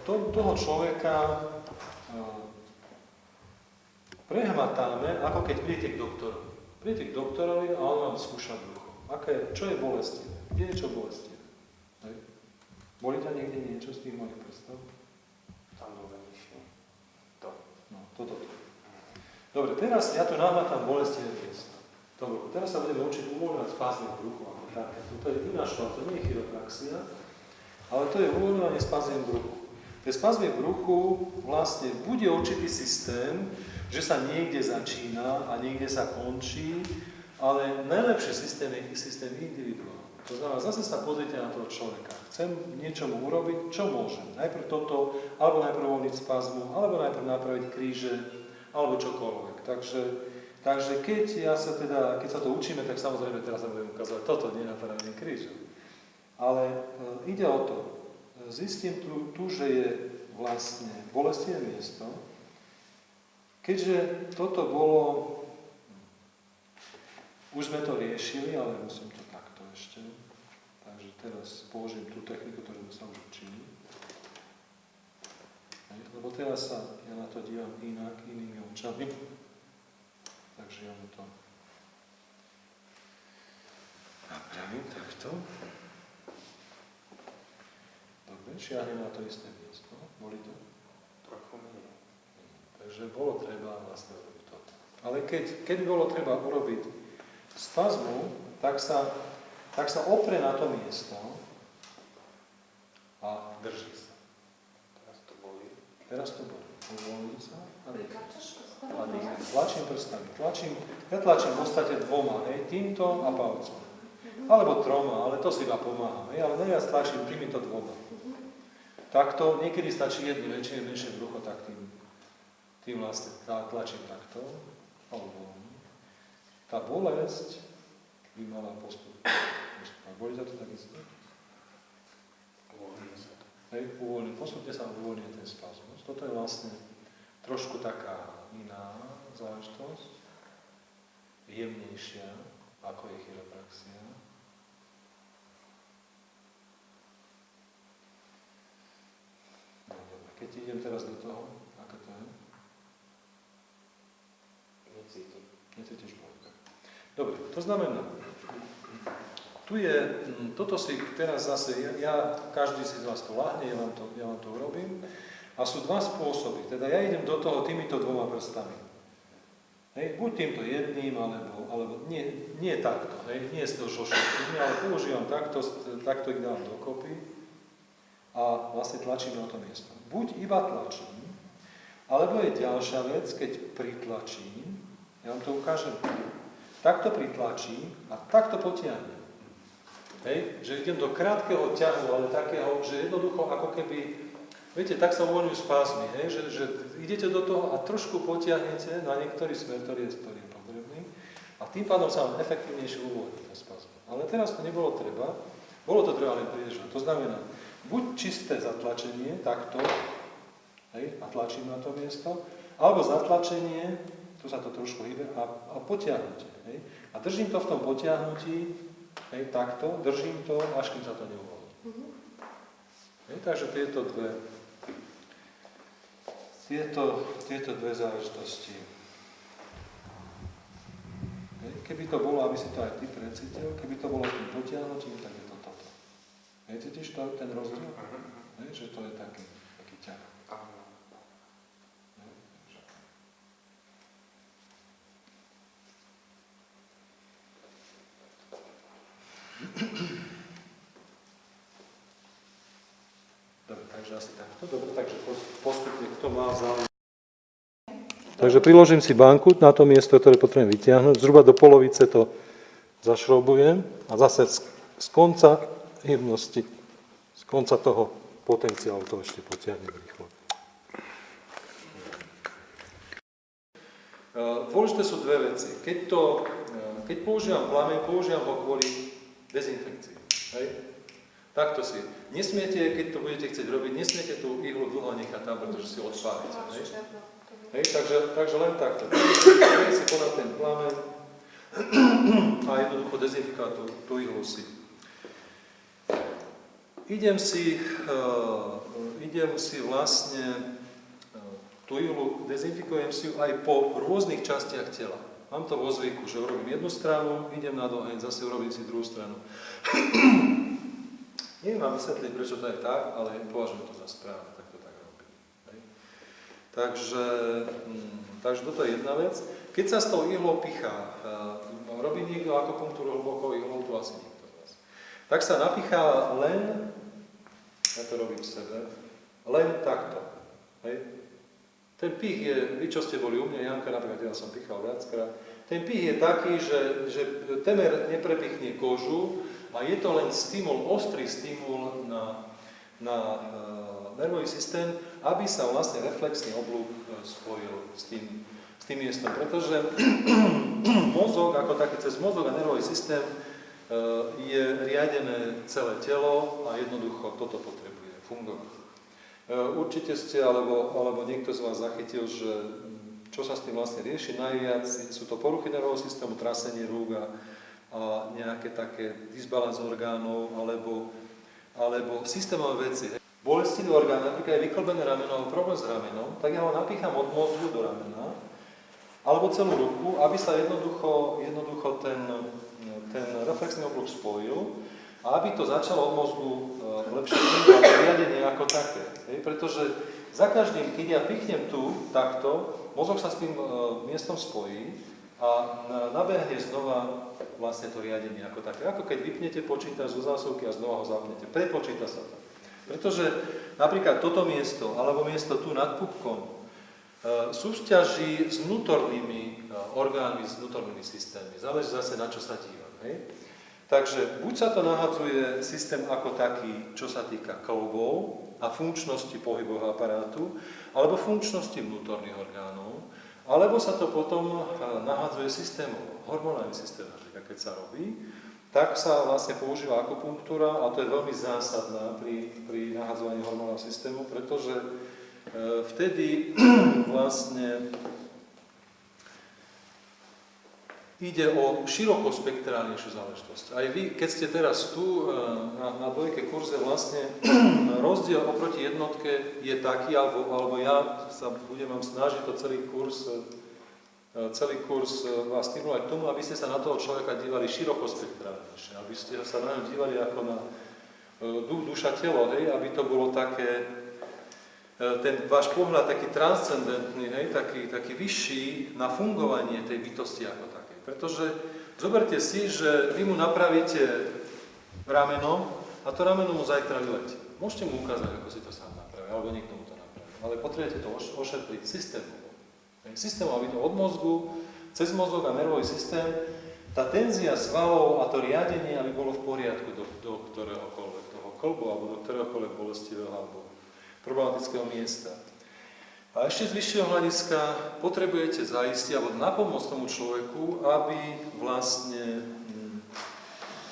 toho človeka prehmatáme, ako keď prídete k doktorovi. Prídete k doktorovi a on vám skúša brucho. Čo je bolestivé? Kde je čo bolestivé? Boli ťa niekde niečo z tých mojich prstov? Tam dole nižšie. To. No, toto. Dobre, teraz ja tu nahmatám bolestivé miesto. Dobre, teraz sa budeme učiť uvoľňovať spazmy v bruchu. To je iná škola, to nie je chiropraxia, ale to je uvoľňovanie spazmy v bruchu. Tie spazmy v bruchu vlastne bude určitý systém, že sa niekde začína a niekde sa končí, ale najlepší systém je systém individuálny. To znamená, zase sa pozrite na toho človeka. Chcem niečo mu urobiť, čo môžem? Najprv toto, alebo najprv uvoľniť spazmu, alebo najprv napraviť kríže, alebo čokoľvek. Takže keď sa to učíme, tak samozrejme teraz sa budem ukázať toto, nie napravenie kríža. Ale ide o to, zistím tu, že je vlastne bolestivé miesto, keďže toto bolo, už sme to riešili, ale musím to takto ešte. Takže teraz použijem tú techniku, ktorú sme sa už učili. Lebo teraz sa ja na to dívam inak, inými očami. Takže ja mu to napravím takto. Dobre, šiahnem na to isté miesto. Boli to? Trochu menej. Takže bolo treba vlastne urobiť toto. Ale keď bolo treba urobiť spazmu, tak sa oprie na to miesto a drží sa. Teraz to boli. Uvoľní sa a Prikáčaš a dýcham. Tlačím prstami. Ja tlačím v podstate dvoma, týmto a palcom. Alebo troma, ale to si iba pomáha. Ale najviac tlačím týmito dvoma. Takto, niekedy stačí jedný väčšie, menšie brucho, tak tým vlastne tlačím takto. Tá bolesť by mala postupovať. Boli za to takisto? Uvoľní sa to. Uvoľní, postupne sa uvoľní ten spazmus. Toto je vlastne trošku taká iná záležitosť, jemnejšia, ako je chiropraxia. No, dobre. Keď idem teraz do toho, aké to je? Necítim. Necítiš bolka. Dobre, to znamená, toto si teraz zase, každý si z vás to láhne, ja vám to urobím. A sú dva spôsoby, teda ja idem do toho týmito dvoma prstami. Buď týmto jedným, alebo nie takto, nie s tou všetkými, ale používam takto ich dám dokopy a vlastne tlačím na to miesto. Buď iba tlačím, alebo je ďalšia vec, keď pritlačím, ja vám to ukážem, takto pritlačím a takto potiahnem. Že idem do krátkeho ťahu, ale takého, že jednoducho ako keby, viete, tak sa uvoľňujú spázmy, že idete do toho a trošku potiahnete na niektorý smer, ktorý je potrebný a tým pádom sa vám efektívnejšie uvoľní ten spázmy. Ale teraz to nebolo treba, bolo to treba len priežať. To znamená, buď čisté zatlačenie, takto, a tlačím na to miesto, alebo zatlačenie, tu sa to trošku hýbe, a potiahnutie. A držím to v tom potiahnutí, takto, držím to, až kým sa to neuvoľní. Takže tieto dve záležitosti. Keby to bolo, aby si to aj ty precítil, keby to bolo tým potiahnutím, tak je to toto. Cítiš to, ten rozdiel? Že to je taký ťah. Dobre, takže asi takto. Dobre, takže postupne, kto má záujem. Takže priložím si banku na to miesto, ktoré potrebujem vytiahnuť. Zhruba do polovice to zašroubujem a zase z konca hybnosti, z konca toho potenciálu to ešte potiahnem rýchlo. Dôležité sú dve veci. Keď používam plameň, používam ho kvôli dezinfekcii. Takto si. Nesmiete, keď to budete chcieť robiť, nesmiete tú ihlu dlho nechať tam, pretože si odpálite. Takže len takto. Keď si podať ten plameň a jednoducho dezinfikovať tú ihlu si. Idem idem si vlastne tú ihlu, dezinfikujem si ju aj po rôznych častiach tela. Mám to vo zvyku, že urobím jednu stranu, idem na oheň, zase urobím si druhú stranu. Neviem vám vysvetliť, prečo to je tak, ale považujem to za správne, tak to tak robím. Hej. Takže toto je jedna vec. Keď sa s tou ihlou pichá, robí niekto akupunktúru hlbokou ihlou, tu asi nikto z vás. Tak sa napichá len, ja to robím v sebe, len takto. Hej. Ten pich je, vy čo ste boli u mňa, Janka, napríklad ja som pichal viackrát, ten pich je taký, že temer neprepichne kožu a je to len stimul, ostrý stimul na nervový systém, aby sa vlastne reflexný oblúk spojil s tým miestom. Pretože mozog, ako taký cez mozog a nervový systém je riadené celé telo a jednoducho toto potrebuje fungovať. Určite ste, alebo niekto z vás zachytil, že čo sa s tým vlastne rieši najviac, sú to poruchy nervového systému, trasenie rúk a nejaké také disbalans orgánov, alebo systémové veci. Bolestivý orgán, napríklad je vyklbené rameno alebo problém s ramenom, tak ja ho napícham od mozgu do ramena, alebo celú ruku, aby sa jednoducho ten reflexný oblúk spojil, a aby to začalo od mozgu lepšie fungovať, riadenie ako také. Pretože za každým, keď ja pichnem tu takto, mozog sa s tým miestom spojí a nabehne znova vlastne to riadenie ako také. Ako keď vypnete počítač zo zásuvky a znova ho zapnete. Prepočíta sa to. Pretože napríklad toto miesto, alebo miesto tu nad pupkom, súťaží s vnútornými orgánmi, s vnútornými systémmi. Záleží zase, na čo sa dívam. Hej? Takže buď sa to nahadzuje systém ako taký, čo sa týka kĺbov a funkčnosti pohybového aparátu, alebo funkčnosti vnútorných orgánov, alebo sa to potom nahadzuje systémom, hormonálny systém, napríklad keď sa robí, tak sa vlastne používa akupunktúra a to je veľmi zásadná pri nahadzovaní hormonálneho systému, pretože vtedy vlastne ide o širokospektrálnejšiu záležitosť. Aj vy, keď ste teraz tu na dvojke kurze, vlastne rozdiel oproti jednotke je taký, alebo ja sa budem vám snažiť to celý kurz vás stimulovať k tomu, aby ste sa na toho človeka dívali širokospektrálnejšie, aby ste sa na ňu dívali ako na duša telo, hej, aby to bolo také, ten váš pohľad taký transcendentný, hej, taký vyšší na fungovanie tej bytosti ako také. Pretože zoberte si, že vy mu napravíte rameno a to rameno mu zajtra vyletí. Môžete mu ukázať, ako si to sám napraví, alebo niekto mu to napraví. Ale potrebujete to ošetriť systémovo. Systémovo, aby to od mozgu, cez mozog a nervový systém, tá tenzia svalov a to riadenie, aby bolo v poriadku do ktoréhokoľvek toho kĺbu, alebo do ktoréhokoľvek bolestivého alebo problematického miesta. A ešte z vyššieho hľadiska potrebujete zaistiť alebo napomôcť tomu človeku, aby vlastne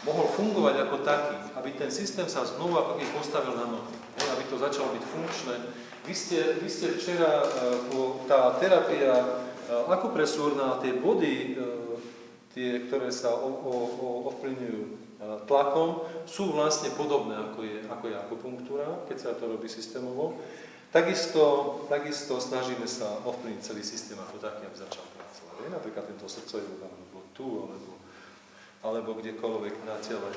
mohol fungovať ako taký, aby ten systém sa znovu ako keď postavil na nohy, aby to začalo byť funkčné. Vy ste včera, tá terapia akupresúrna, tie body, tie, ktoré sa ovplyvňujú tlakom, sú vlastne podobné ako je akupunktúra, keď sa to robí systémovo. Takisto snažíme sa ovplyvniť celý systém ako taký, aby začal pracovať. Napríklad tento srdcový orgán, alebo tu, alebo kdekoľvek na tele.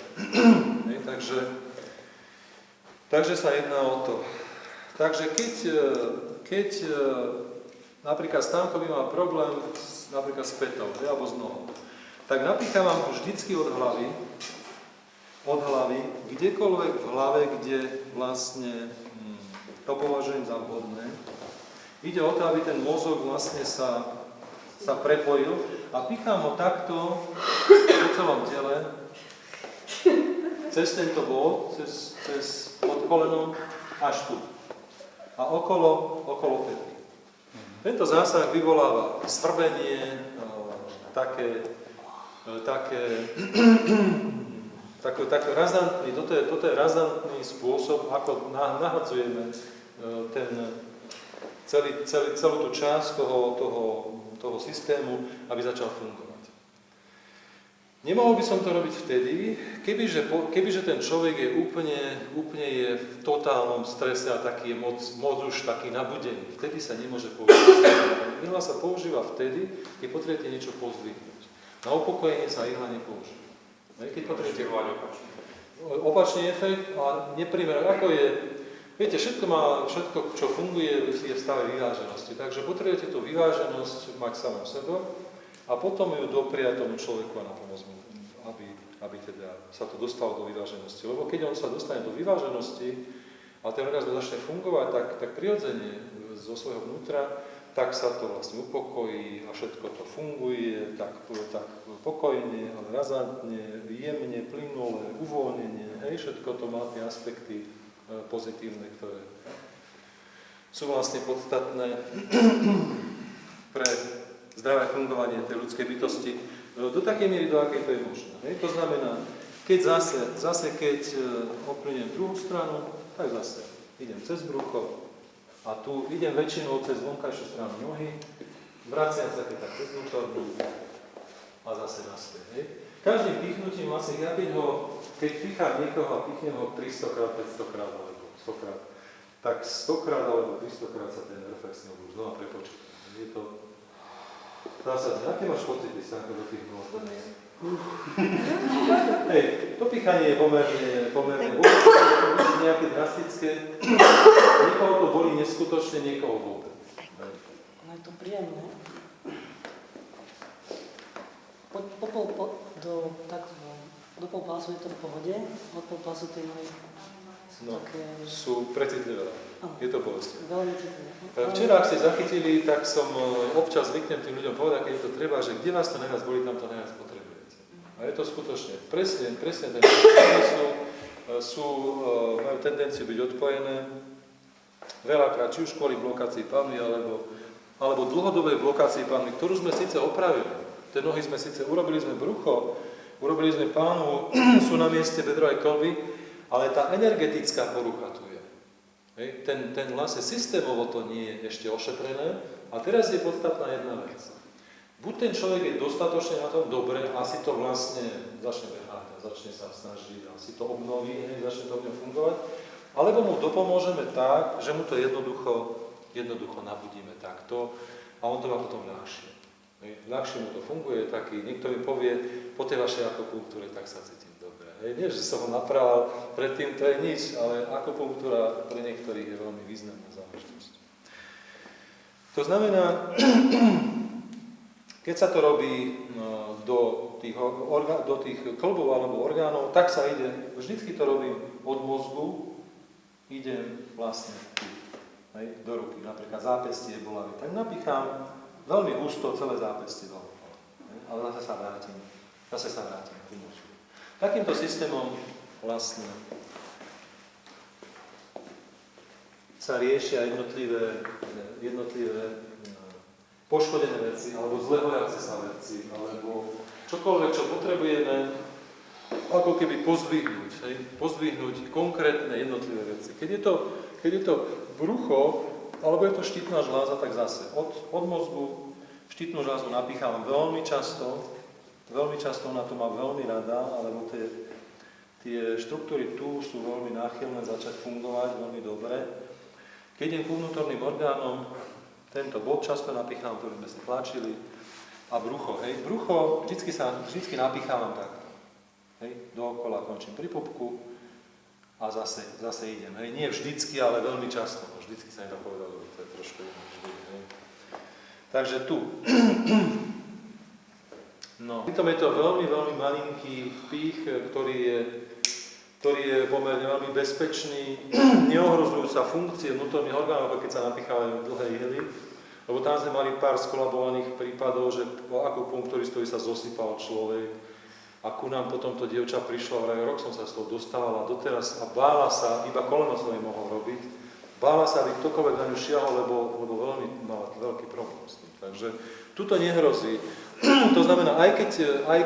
Takže sa jedná o to. Takže keď napríklad Stankovi má problém napríklad s petou, alebo s nohou, tak napichávam ho vždycky od hlavy, kdekoľvek v hlave, kde vlastne to považujem za vhodné. Ide o to, aby ten mozog vlastne sa prepojil a pichám ho takto po celom tele, cez tento bod, cez pod kolenom až tu. A okolo pety. Tento zásah vyvoláva svrbenie, taký razantný, toto je razantný spôsob, ako nahadzujeme celú tú časť toho systému, aby začal fungovať. Nemohol by som to robiť vtedy, kebyže ten človek je úplne je v totálnom strese a taký je moc už taký nabudený. Vtedy sa nemôže používať. Ihla sa používa vtedy, keď potrebujete niečo pozdvihnúť. Na upokojenie sa ihla nepoužíva. Keď potrebujete opačný efekt a neprimeraný, ako je, viete, všetko, čo funguje, je v stave vyváženosti. Takže potrebujete tú vyváženosť mať samom sebe a potom ju dopriať tomu človeku a na pomoc mu, aby teda sa to dostalo do vyváženosti. Lebo keď on sa dostane do vyváženosti a ten orgazmus začne fungovať tak prirodzene zo svojho vnútra, tak sa to vlastne upokojí a všetko to funguje tak pokojne, ale razantne, jemne, plynule, uvoľnenie. Všetko to má tie aspekty pozitívne, ktoré sú vlastne podstatné pre zdravé fungovanie tej ľudskej bytosti do takej miery, do akej to je možné. To znamená, keď keď ovplyvňujem druhú stranu, tak zase idem cez brucho a tu idem väčšinou cez vonkajšiu stranu nohy, vraciam sa tak cez vnútornú a zase naspäť. Každým pichnutím vlastne, keď pichám niekoho a pichnem ho 300 krát, 500 krát alebo 100 krát, tak 100 krát alebo 300 krát sa ten reflex nebudú znova prepočítať. Je to zásadne. Aké máš pocity, Stanko, do tých nôh? To pichanie je pomerne nejaké drastické. Niekoho to bolí neskutočne, niekoho vôbec. No je to príjemné. Do polpásu je to v pohode, od polpásu tie nohy sú precitlivé. Je to bolestivé. Veľmi citlivé. Včera, ak ste zachytili, tak som občas zvyknem tým ľuďom povedať, keď je to treba, že kde vás to najviac bolí, tam to najviac potrebujete. A je to skutočne presne ten majú tendenciu byť odpojené. Veľakrát, či už kvôli blokácii panvy, alebo dlhodobej blokácii panvy, ktorú sme síce opravili. Tie nohy sme síce urobili sme brucho, urobili sme pánvu, sú na mieste bedrovej kĺby, ale tá energetická porucha tu je. Ten vlastne systémovo to nie je ešte ošetrené a teraz je podstatná jedna vec. Buď ten človek je dostatočne na tom dobre a si to vlastne začne behať a začne sa snažiť a si to obnoví, začne to fungovať, alebo mu dopomôžeme tak, že mu to jednoducho nabudíme takto a on to má potom ľahšie. Ľahšie mu to funguje, niekto mi povie, po tej vašej akupunktúre tak sa cítim dobre. Nie, že som ho naprával, predtým to je nič, ale akupunktúra pre niektorých je veľmi významná záležitosť. To znamená, keď sa to robí do tých kĺbov alebo orgánov, tak sa ide, vždycky to robím od mozgu, idem vlastne do ruky, napríklad zápestie bolaví, tak napichám veľmi husto celé zápestie dookola. Ale zase sa vrátim k mozgu. Takýmto systémom vlastne sa riešia jednotlivé poškodené veci, alebo zlehojace sa veci, alebo čokoľvek, čo potrebujeme, ako keby pozdvihnúť konkrétne jednotlivé veci. Keď je to brucho, alebo je to štítna žľaza, tak zase od mozgu štítnu žľazu napícham veľmi často ona to má veľmi rada, alebo tie štruktúry tu sú veľmi náchylné začať fungovať veľmi dobre. Keď idem ku vnútorným orgánom, tento bod často napícham, ktorý sme si tlačili, a brucho. Brucho vždycky napíchávam takto. Dookola končím pri pupku a zase idem. Nie vždycky, ale veľmi často. Vždycky sa nedá povedať, že to je trošku vždy. Takže tu. No. Pritom je to veľmi, veľmi malinký vpich, ktorý je pomerne veľmi bezpečný. Neohrozujú sa funkcie vnútorných orgánov, keď sa napíchajú dlhé ihly. Lebo tam sme mali pár skolabovaných prípadov, že po akupunkturistovi sa zosypal človek a ku nám potom to dievča prišlo, vraj rok som sa z toho dostávala doteraz a bála sa, iba koleno som jej mohol robiť, bála sa, aby ktokoľvek na ňu šiahol, lebo veľmi mala veľký problém s tým. Takže tuto nehrozí. To znamená, aj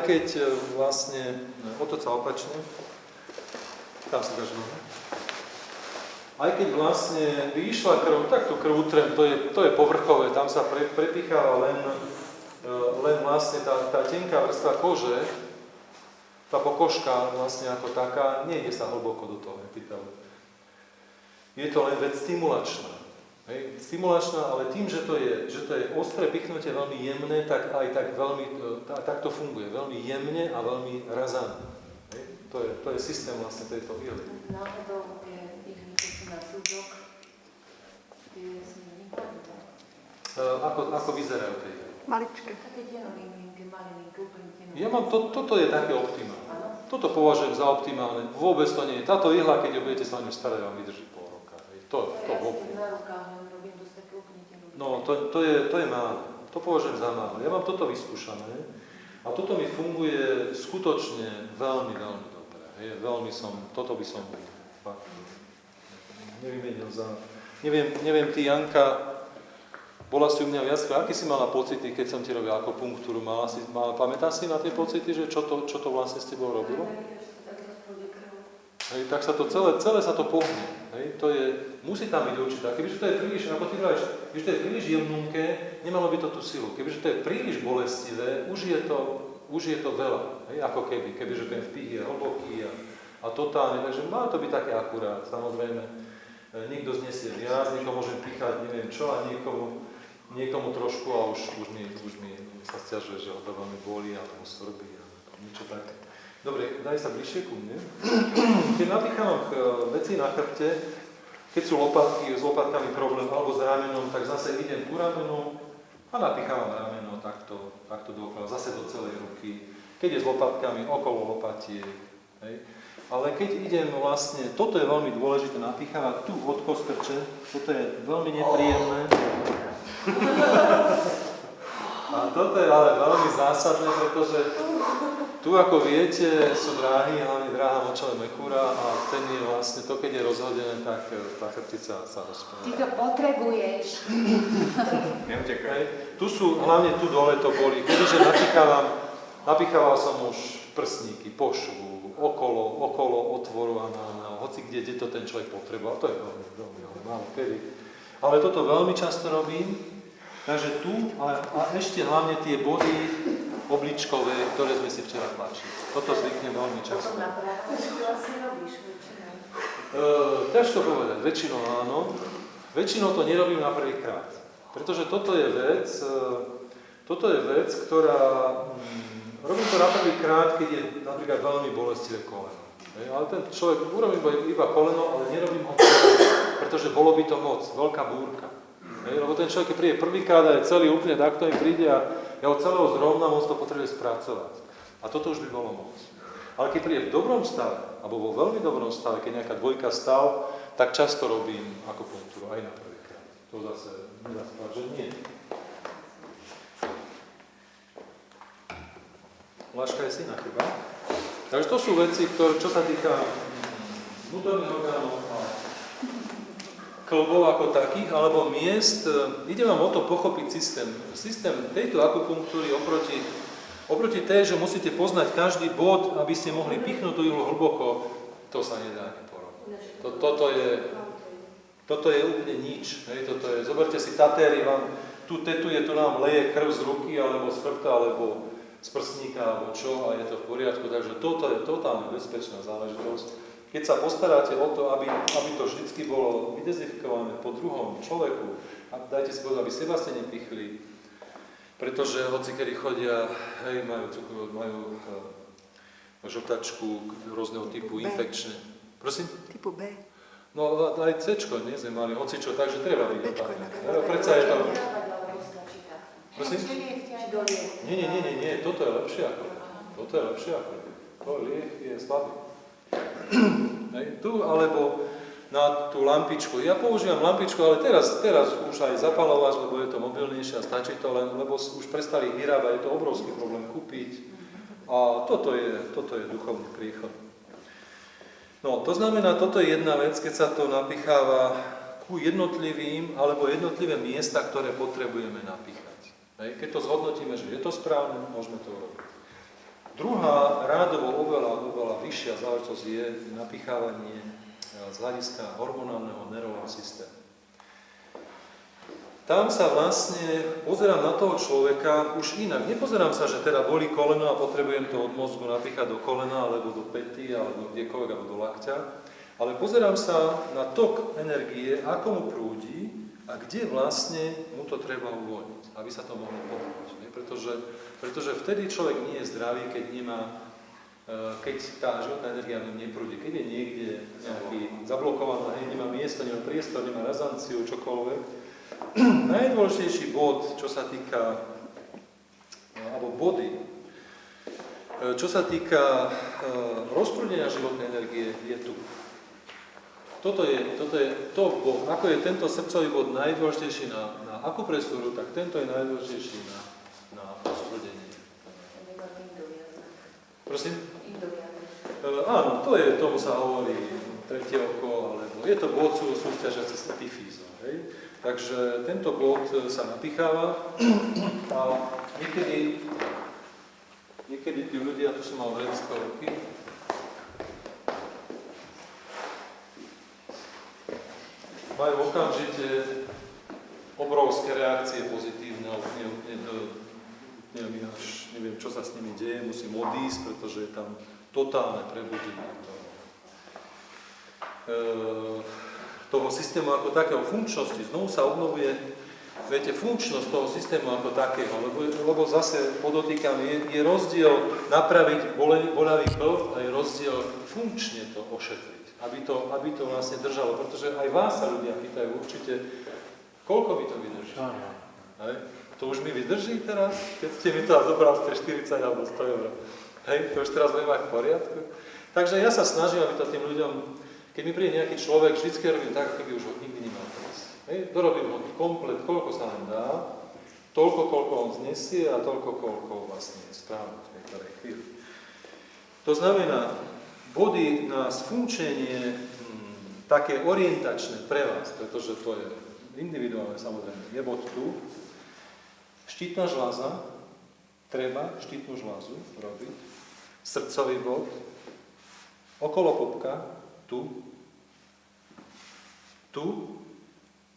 keď vlastne, otoč sa opačne, tam sa drží noha. Aj keď vlastne vyšla krv, tak tú krv utrem, to je povrchové, tam sa prepicháva len vlastne tá tenká vrstva kože, tá pokožka vlastne ako taká, nejde sa hlboko do toho epitelu. Je to len vec stimulačná. Hej? Stimulačná, ale tým, že to je ostré pichnutie veľmi jemné, tak aj tak veľmi, tak to funguje. Veľmi jemne a veľmi razantne. Hej? To je systém vlastne tejto ihly. Náhodou tie ihly, keď sú na cudzok, tie sú nepohodné. Ako vyzerajú tie ihly? Maličké. Také tenovinké, malinké, úplne tenovinké. Ja mám, toto je také optimálne. Áno. Toto považujem za optimálne. Vôbec to nie je. Táto ihla, keď ju budete sa na ňu starať, vám vydrží pol roka. Hej? To Ja vôbec. si na rukách len robím dosť také úplne tenovinké. No, to je málo. To považujem za málo. Ja mám toto vyskúšané a toto mi funguje skutočne veľmi, veľmi dobre. Hej? Toto by som fakt nevymenil za... Neviem, ty, Janka, bola si u mňa viackrát. Aký si mala pocity, keď som ti robil akupunktúru? Pamätáš si na tie pocity, že čo to vlastne s tebou robilo? Hej, tak sa to celé sa to pohne. Hej, musí tam byť určitá. Kebyže to je príliš, ako ty vravíš, kebyže to je príliš jemnúnke, nemalo by to tú silu. Kebyže to je príliš bolestivé, už je to veľa. Hej, ako kebyže ten vpich je hlboký a totálne, takže má to byť také akurát. Samozrejme, niekto znesie viac, niekomu môžem píchať, neviem čo, a niekomu trošku a už mi sa sťažuje, že ho to veľmi bolí a tomu svrbí a niečo také. Dobre, daj sa bližšie ku mne. Keď napícham veci na chrbte, keď sú s lopatkami problém alebo s ramenom, tak zase idem ku ramenu a napícham rameno takto dookola, zase do celej ruky. Keď je s lopatkami, okolo lopatiek. Hej. Ale keď idem vlastne, toto je veľmi dôležité napíchavať tu od kostrče, toto je veľmi nepríjemné. A toto je ale veľmi zásadné, pretože tu, ako viete, sú dráhy, hlavne dráha močového mechúra a ten je vlastne to, keď je rozhodené, tak tá chrbtica sa rozpráva. Ty to potrebuješ. Tu sú, hlavne tu dole to boli. Keďže napíchaval som už prsníky, pošvu, okolo otvoru a na hoci kde to ten človek potreboval. To je veľmi, veľmi, veľmi málo kedy. Ale toto veľmi často robím. Takže tu, a ešte hlavne tie body obličkové, ktoré sme si včera tlačili. Toto zvyknem veľmi často. Potom na práve, čo ty vlastne robíš väčšinou? Ťažko povedať, väčšinou áno. Väčšinou to nerobím na prvýkrát. Pretože toto je vec, ktorá... Robím to na prvýkrát, keď je napríklad veľmi bolestivé koleno. Ale ten človek, urobím iba koleno, ale nerobím ho koleno, pretože bolo by to moc, veľká búrka. Lebo ten človek, keď príde prvýkrát a je celý úplne takto mi príde a ja od celého zrovna moc to potrebuje spracovať. A toto už by bolo moc. Ale keď príde v dobrom stave, alebo vo veľmi dobrom stave, keď nejaká dvojka stav, tak často robím akupunktúru aj na prvýkrát. To zase nedá sa povedať, že nie. Láška je syna chyba. Takže to sú veci, čo sa týka vnútorných orgánov a klbov ako takých, alebo miest. Ide vám o to pochopiť systém. Systém tejto akupunktúry oproti tej, že musíte poznať každý bod, aby ste mohli pichnúť tú ihlu hlboko, to sa nedá ani porovnať. Toto je úplne nič. Zoberte si tatéry, vám tu tetuje, tu nám leje krv z ruky, alebo z chrbta, alebo z prsníka, alebo čo, a je to v poriadku. Takže toto je totálne bezpečná záležitosť. Keď sa postaráte o to, aby to vždy bolo vydezinfikované po druhom človeku, a dajte si pozor, aby seba ste nepichli, pretože hoci kedy chodia, majú žltačku rôzneho typu, infekčné. Prosím? Typu B. No aj C-čko, nie sme mali hocičo, takže treba byť opatrný. Predsa je to... Prosím? Nie, toto je lepšie ako. To liek je slabý. Tu alebo na tú lampičku. Ja používam lampičku, ale teraz už aj zapalovač, lebo je to mobilnejšie a stačí to len, lebo už prestali vyrábať, je to obrovský problém kúpiť. A toto je duchovný príchod. No, to znamená, toto je jedna vec, keď sa to napicháva ku jednotlivým, alebo jednotlivé miesta, ktoré potrebujeme napíchať. Keď to zhodnotíme, že je to správne, môžeme to urobiť. Druhá, rádovo oveľa vyššia záležitosť je napichávanie z hľadiska hormonálneho nervového systému. tam sa vlastne pozerám na toho človeka už inak. Nepozerám sa, že teda bolí koleno a potrebujem to od mozgu napíchať do kolena, alebo do päty, alebo kdekoľvek, alebo do lakťa. Ale pozerám sa na tok energie, ako mu prúdi a kde vlastne mu to treba uvoľniť, aby sa to mohlo pohnúť. Pretože vtedy človek nie je zdravý, keď keď tá životná energia neprúdi, keď je niekde nejaký zablokovaná, nemá miesto, nemá priestor, nemá razanciu, čokoľvek. Najdôležitejší bod, čo sa týka, alebo body, čo sa týka rozprúdenia životnej energie, je tu. Toto je to bod. Ako je tento srdcový bod najdôležitejší na akupresúru, tak tento je najdôležitejší na rozprúdenie. Prosím? Áno, tomu sa hovorí tretie oko, alebo je to bod súťažiaci s epifízou. Takže tento bod sa napicháva a niekedy tí ľudia, tu som mal vedecké roky, majú okamžite obrovské reakcie pozitívne, ale neviem, čo sa s nimi deje, musím odísť, pretože je tam totálne prebudenie toho systému ako takého, funkčnosti. Znovu sa obnovuje, viete, funkčnosť toho systému ako takého, lebo zase podotýkam, je rozdiel napraviť boľavý klb a je rozdiel funkčne to ošetriť, aby to vlastne držalo, pretože aj vás sa ľudia pýtajú určite, koľko mi to vydrží. To už mi vydrží teraz, keď ste mi to zobral z 40 alebo 100 eur. To už teraz budem mať v poriadku. Takže ja sa snažím, aby to tým ľuďom, keď mi príde nejaký človek, vždycky robím tak, ako keby už ho nikdy nemal prísť. Dorobím ho komplet, koľko sa len dá, toľko, koľko on znesie a toľko, koľko vlastne je správne v tej ktorej chvíli. To znamená, body na sfunkčenie také orientačné pre vás, pretože to je individuálne samozrejme, je bod tu. Štítna žľaza, treba štítnu žľazu robiť, srdcový bod, okolo popka, tu,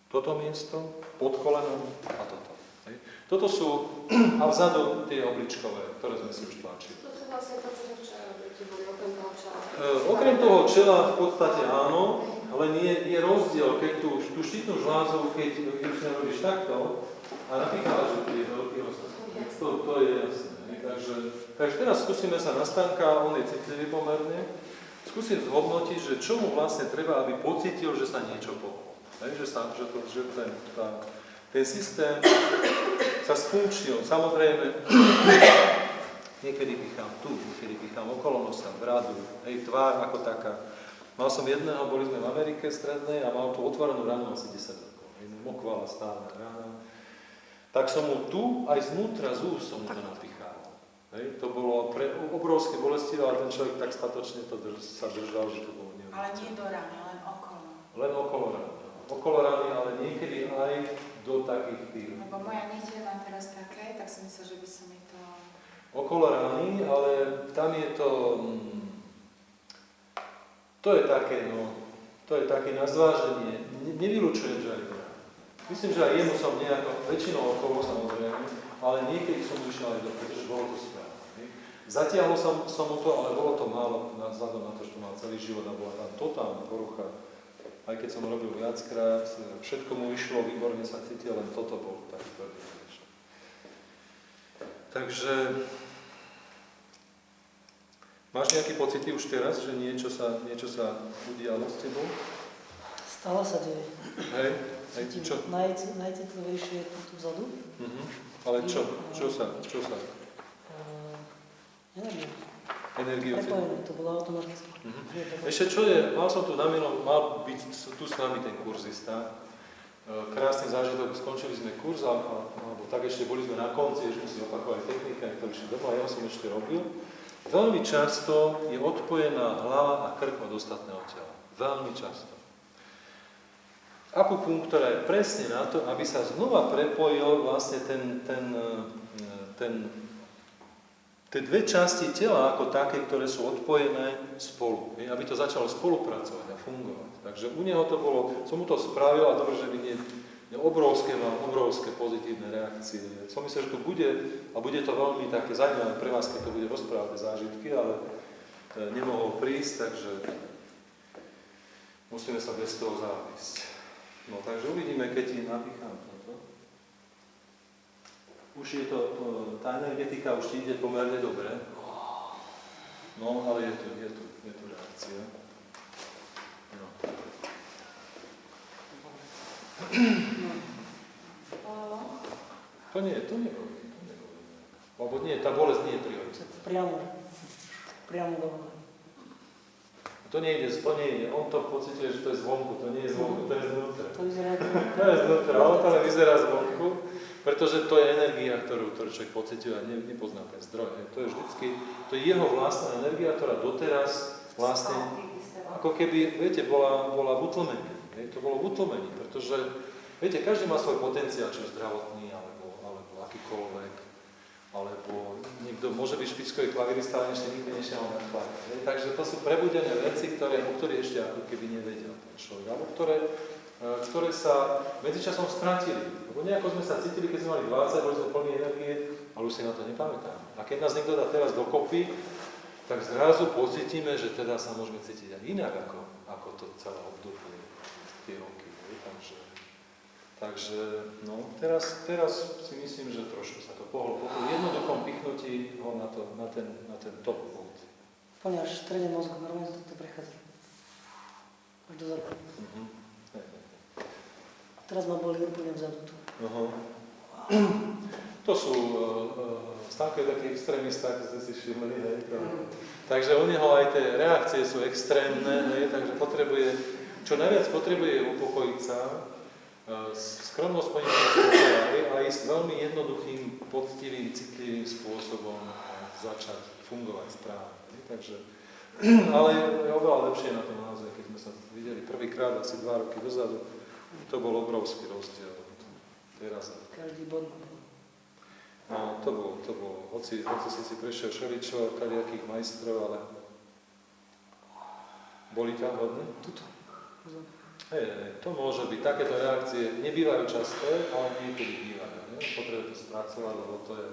toto miesto, pod kolenom a toto. Toto sú, a vzadu tie obličkové, ktoré sme si už tlačili. To sú vlastne to, čo sme včera robili, boli okrem toho čela. Okrem toho čela v podstate áno, ale je rozdiel, keď tú štítnu žľazu, keď si robíš takto, a napíchala, že tie veľký rozsah. To je jasné. Takže teraz skúsime sa na Stanka, on je citlivý pomerne. Skúsim zhodnotiť, že čo mu vlastne treba, aby pocítil, že sa niečo pohlo. Že ten systém sa sfunkčnil. Samozrejme, niekedy pýcham tu, niekedy pýcham okolo nosa, bradu, tvár ako taká. Mal som jedného, boli sme v Amerike strednej a mal tu otvorenú ranu asi 10 rokov. Mokvala stále rána. Tak som mu tu, aj znútra z úst som mu to napichal. To bolo obrovské bolestivé, ale ten človek tak statočne sa držal, že to bolo neuveriteľné. Ale nie do rany, len okolo. Len okolo rany. Okolo rany, ale niekedy aj do takých tých. Lebo moja nechtie mám teraz také, tak som myslela, že by som mi to... Okolo rany, ale tam je to... To je také na zváženie. Nevylučujem, že aj to. Myslím, že aj jemu som nejako, väčšinou okolo samozrejme, ale niekedy som išiel aj do, pretože bolo to správne. Zatiahol som mu to, ale bolo to málo vzhľadom na to, že to mal celý život a bola tam totálna porucha. Aj keď som robil viackrát, všetko mu išlo, výborne sa cítil, len toto bolo tak tvrdý. Takže máš nejaký pocity už teraz, že niečo sa udialo s tebou? Stále sa deje. Hej, čo? Najcitlivejšie je tu vzadu. Ale čo? Čo sa? Energia. Energiu. Prepojené, to bolo automaticky. Ešte čo je, mal som tu na milom, mal byť tu s nami ten kurzista. Krásny zážitok, skončili sme kurz, alebo tak ešte boli sme na konci, ešte si opakovali technika, niekto vyšli domov, a ja som ešte robil. Veľmi často je odpojená hlava a krk od ostatného tela. Veľmi často. Akupunktúra je presne na to, aby sa znova prepojil vlastne tie dve časti tela ako také, ktoré sú odpojené spolu. Aby to začalo spolupracovať a fungovať. Takže u neho to bolo, som mu to spravil a dobre, že mi obrovské pozitívne reakcie. Som myslel, že to bude, a bude to veľmi také zaujímavé pre vás, keď to bude rozprávať zážitky, ale nemohol prísť, takže musíme sa bez toho závisť. No takže uvidíme, keď ti napícham toto. Už je to, tá energetika už ti ide pomerne dobre. No, ale je tu reakcia. No. To nebolí. Lebo nie, tá bolesť nie je prirodzená. Priamo dole. To nejde, on to pociťuje, že to je zvonku, to nie je zvonku, to je znútra. To vyzerá To je znútra, on to vyzerá zvonku, pretože to je energia, ktorú človek pociťuje a nepozná ten zdroj. To je vždycky, to je jeho vlastná energia, ktorá doteraz vlastne, ako keby, viete, bola v utlmení. To bolo v utlmení, pretože, viete, každý má svoj potenciál, či zdravotný, alebo akýkoľvek, alebo niekto môže byť špičkový klavirista, ale ešte nikdy nešiel na klavír. Takže to sú prebudené veci, o ktorých ešte ako keby nevedel ten človek, alebo ktoré sa medzičasom stratili. Lebo nejako sme sa cítili, keď sme mali 20, boli sme plní energie, ale už si na to nepamätám. A keď nás niekto dá teraz dokopy, tak zrazu pocítime, že teda sa môžeme cítiť aj inak, ako to celé obdobie, tie roky. Takže no, teraz si myslím, že trošku sa to pohlo. Po tom jednoduchom pichnutí ho na ten top bod. Úplne až v strede mozgu, normálne to prechádza. Až do zadu. A teraz ma boli úplne vzadu tu. To sú, Stanko je taký extrémista, ako ste si všimli, takže u neho aj tie reakcie sú extrémne, takže čo najviac potrebuje upokojiť sa, skromnosť po aj s veľmi jednoduchým, poctivým, citlivým spôsobom začať fungovať správne. Takže, ale je oveľa lepšie na tom naozaj, keď sme sa videli prvýkrát asi 2 roky dozadu, to bol obrovský rozdiel. Teraz. Každý bod. No, to bolo, hoci si prešiel všeličo, kadejakých majstrov, ale boli tam hodne? Tuto. To môže byť, takéto reakcie nebývajú časté, ale niekedy bývajú. Potrebuje to spracovať, lebo to je...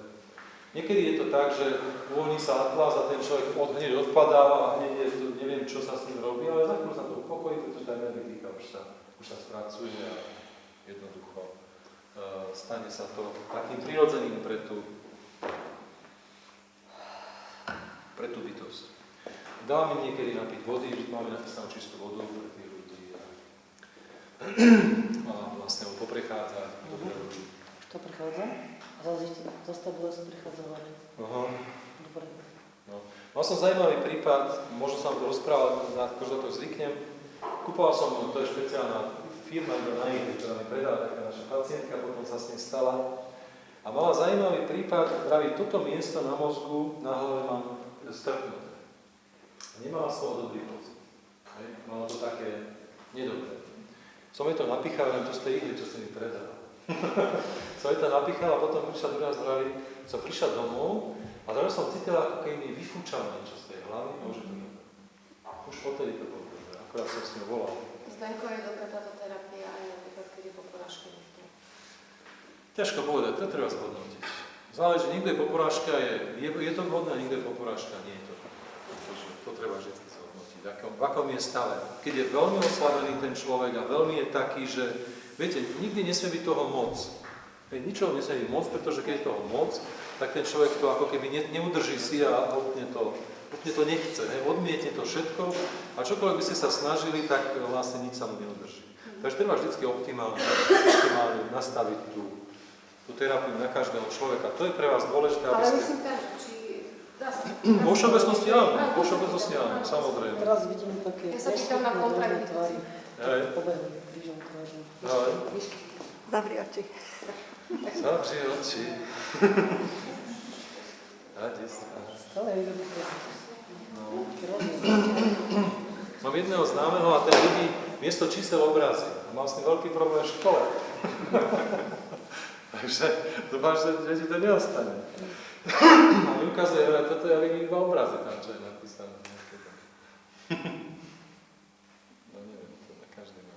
Niekedy je to tak, že uvoľní sa atlas a ten človek hneď odpadáva a hneď neviem, čo sa s ním robí, ale za chvíľu sa to upokojí, pretože tá energetika už sa spracuje a jednoducho stane sa to takým prirodzeným pre tú bytosť. Dáme niekedy napiť vody, máme napísanú čistú vodu pre tých ľudí a vlastne ho poprechádzať. To prechádza a zase tá bolesť prechádza hlavne. Dobre. No. Mal som zaujímavý prípad, možno sa vám to rozprávať, akože na to zvyknem. Kúpoval som, to je špeciálna firma, ktorá mi predala, taká naša pacientka, potom sa s ním stala. A mala zaujímavý prípad, práve toto miesto na mozgu, na hlave mám strpnuté. Nemala z toho dobrý pocit. Mala to také nedobré. Som jej to napichal, len to z tej ihly, čo si mi predala. Som jej to napichal a potom prišla druhá zdraví, som prišiel domov a teraz som cítila, ako keď mi vyfúčalo niečo z tej hlavy a už je to dobré. Už odtedy to bolo dobré, akorát som s ňou volal. Zdenko je dobrá táto terapia aj napríklad, keď je po porážke niekto. Ťažko povedať, to treba zhodnotiť. Záleží, niekto je po porážke a je to vhodné, niekto je po porážke a nie je to. To treba vždy zhodnotiť. V akom je stave. Keď je veľmi oslabený ten človek a veľmi je taký, že viete, nikdy nesmie byť toho moc. Ničoho nesmie byť moc, pretože keď je toho moc, tak ten človek to ako keby neudrží si a úplne to nechce. Odmietne to všetko a čokoľvek by ste sa snažili, tak vlastne nič sa mu neudrží. Takže treba vždy optimálne nastaviť tú terapiu na každého človeka. To je pre vás dôležité, aby ste... Ale myslím tak, či dá sa... Vo všeobecnosti áno, samozrejme. Teraz vidíme také... Ja sa pýtam na kontrakty. Pobehli krížom krážom. Zavri oči. Zavri oči. Stále je to Mám jedného známeho a ten ľudí miesto čísel obrazy. A mal s tým veľký problém v škole. Takže dúfam, že ti to neostane. A mi ukazuje, že toto je iba obrazy tam, čo je napísané. No neviem, to na každý má.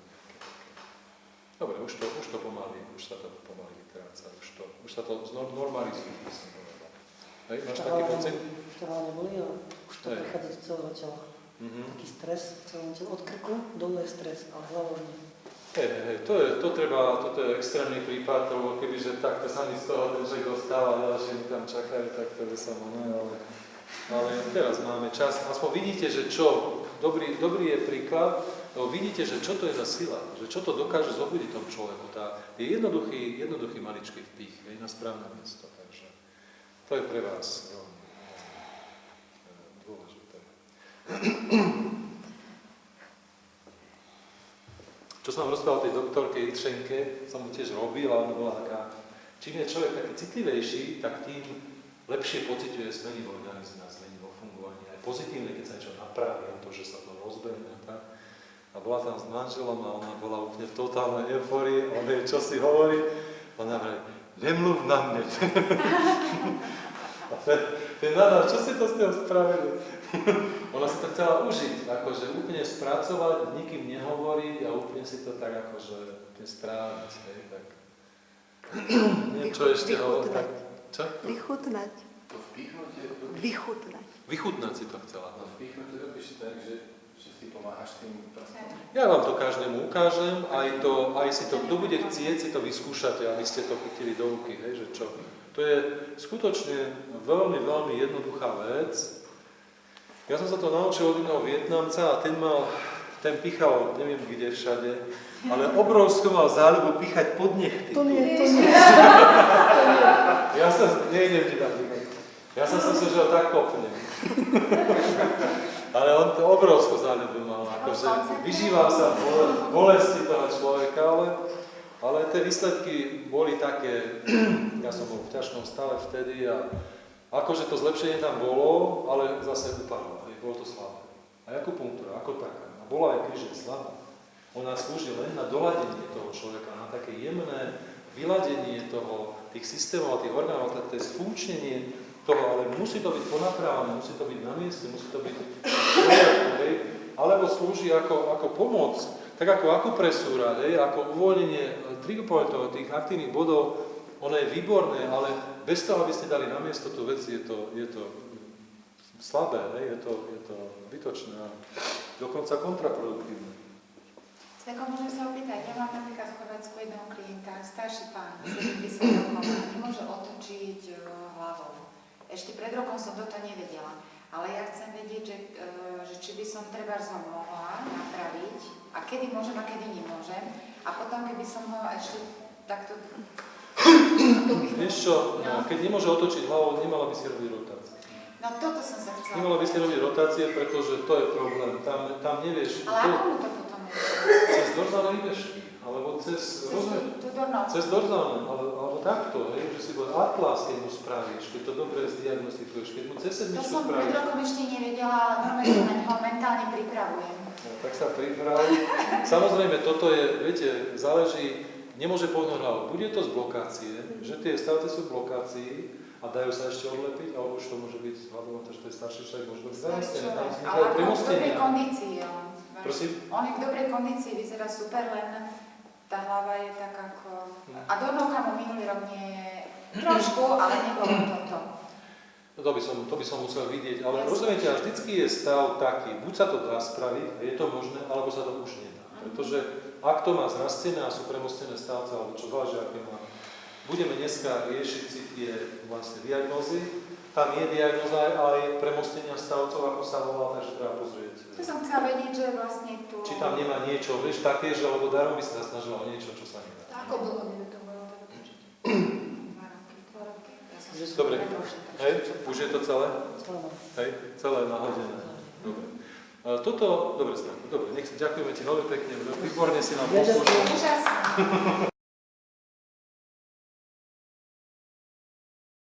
Dobre, už to pomaly, už sa to pomaly vytráca, už sa to normalizuje, by som povedal. Hej, máš taký pocit? Už to hlavne bolí, ale už to Hej. prechádza do celého tela. Taký stres v celom tele. Od krku dolu je stres, ale hlavou nie. Hej, toto je extrémny prípad, lebo kebyže takto sa mi z toho ten človek dostáva, ďalšie mi tam čakajú, tak to by som ale teraz máme čas. Aspoň vidíte, že čo, dobrý je príklad, lebo vidíte, že čo to je za sila, že čo to dokáže zobudiť tomu človeku. Je jednoduchý maličký vpich, je na správne miesto, takže to je pre vás veľmi dôležité. Čo som vám rozprával o tej doktorke Ilčenke, som mu tiež robil, a ona bola taká, čím je človek taký citlivejší, tak tým lepšie pociťuje zmeny v organizme a zmeny vo fungovaní. Aj pozitívne, keď sa niečo napraví, to, že sa to rozbehne a tak. A bola tam s manželom a ona bola úplne v totálnej eufórii, a on jej čo si hovorí, ona hovorí, nemluv na mne. A ten nadal, čo si to s tým spravili? Ona si to chcela užiť, akože úplne spracovať, nikým nehovoriť a úplne si to tak akože úplne stráviť, hej, tak. Neviem, čo ešte hovoriť. Čo? Vychutnať. To vpíchnutie, Vychutnať. Vychutnať si to chcela. no vpíchnutie robíš tak, že si pomáhaš tým prstom. Ja vám to každému ukážem, aj si to, kto bude chcieť, si to vyskúšate, aby ste to chytili do ruky, hej, že čo. To je skutočne veľmi, veľmi jednoduchá vec. Ja som sa to naučil od jedného Vietnamca a ten pichal, neviem kde všade, ale obrovskú mal záľubu pichať pod nechty. To nie. Ja sa, nejdem ti tam pichať. Ja som si myslel, že ho tak kopnem. Ale on to obrovskú záľubu mal, akože vyžíval sa v bolesti toho človeka, ale tie výsledky boli také, ja som bol v ťažkom stave vtedy a akože to zlepšenie tam bolo, ale zase upadlo, bolo to slabé. A akupunktúra, ako taká, a bola aj kríže slabá. Ona slúži len na doladenie toho človeka, na také jemné vyladenie tých systémov a tých orgánov, to je sfunkčnenie toho, ale musí to byť ponaprávané, musí to byť na mieste, musí to byť v poriadku, alebo slúži ako pomoc, tak ako akupresúra, ako uvoľnenie trigger pointov, tých aktívnych bodov, ono je výborné, ale bez toho, aby ste dali na miesto tú vec, je to slabé, je to zbytočné a dokonca kontraproduktívne. Steko, môžem sa opýtať, ja mám napríklad v Chorvátsku jedného klienta, starší pán, 70 rokov, nemôže otočiť hlavou. Ešte pred rokom som toto nevedela, ale ja chcem vedieť, že či by som trebárs ho mohla napraviť a kedy môžem a kedy nemôžem. A potom, keby som ho ešte takto... Vieš čo, keď nemôže otočiť hlavou, nemala by si robiť rotácie. No toto som sa chcela... Nemala by si robiť rotácie, pretože to je problém. Tam nevieš... Ale ako mu to potom je? Cez dorzálne výbežky, alebo cez dorzálne, alebo takto, že si povedal atlas, keď mu spravíš, keď to dobre zdiagnostikuješ, keď mu cez sedmičku To som pred spravíš. rokom ešte nevedela, ale normálne sa na neho mentálne pripravujem. No, tak sa priprav. Samozrejme, toto je, viete, záleží, nemôže pohnúť hlavu. Bude to z blokácie, že tie stavce sú v blokácii a dajú sa ešte odlepiť, alebo už to môže byť, vzhľadom na to, že to je starší človek, môže byť zamestnené, tam Ale vznikajú ako v dobrej premostenia. kondícii. Prosím? On je v dobrej kondícii, vyzerá super, len tá hlava je tak ako... A do noka mu minulý rok nie je trošku, ale nebolo toto. No to by som musel vidieť, ale rozumiete, a vždycky je stav taký, buď sa to dá spraviť, je to možné, alebo sa to už nedá. Pretože ak to má zrastené a sú premostené stavce, alebo čo záleží, aké má, budeme dneska riešiť si tie vlastne diagnózy. Tam je diagnóza aj premostenia stavcov, ako sa volá, takže treba pozrieť. To som chcela vedieť, že vlastne tu... Či tam nemá niečo, vieš, také, že lebo darom by sa snažila o niečo, čo sa nedá. Ako dlho by to bolo tak určite? 2 roky. Ja som Dobre. Hej, už je to celé? Celé. Hej, celé nahodené. Dobre. Dobre, ďakujeme ti veľmi pekne, výborne si nám poslúžil. Úžasné.